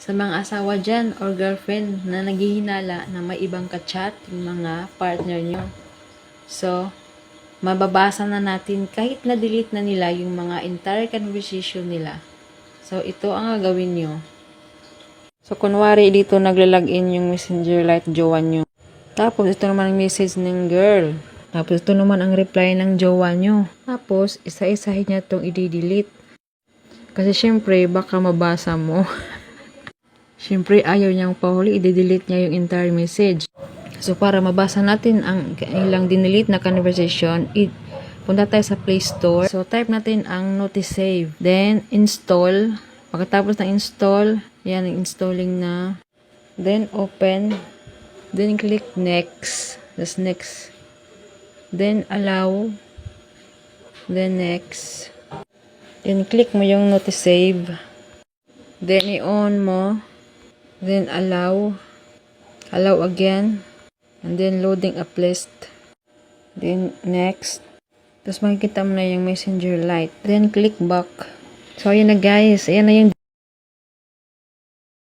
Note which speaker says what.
Speaker 1: Sa mga asawa dyan or girlfriend na naghihinala na may ibang kachat yung mga partner nyo. So, mababasa na natin kahit na-delete na nila yung mga entire conversation nila. So, ito ang gagawin nyo. So, kunwari dito naglalagin yung messenger like jowa nyo. Tapos, ito naman ang message ng girl. Tapos, ito naman ang reply ng jowa nyo. Tapos, isa-isahin niya itong i-delete. Kasi, syempre, baka mabasa mo. Syempre, ayaw niyang pahuli, i-delete niya yung entire message. So, para mabasa natin ang ilang dinelete na conversation, punta tayo sa Play Store. So, type natin ang Notice Save. Then, install. Pagkatapos ng install, yan, installing na. Then, open. Then, click next. That's next. Then, allow. Then, next. Then, click mo yung Notice Save. Then, i-on mo. Then, allow. Allow again. And then, loading up list. Then, next. Tapos, makikita mo na yung messenger lite. Then, click back. So, ayan na guys. Ayan na yung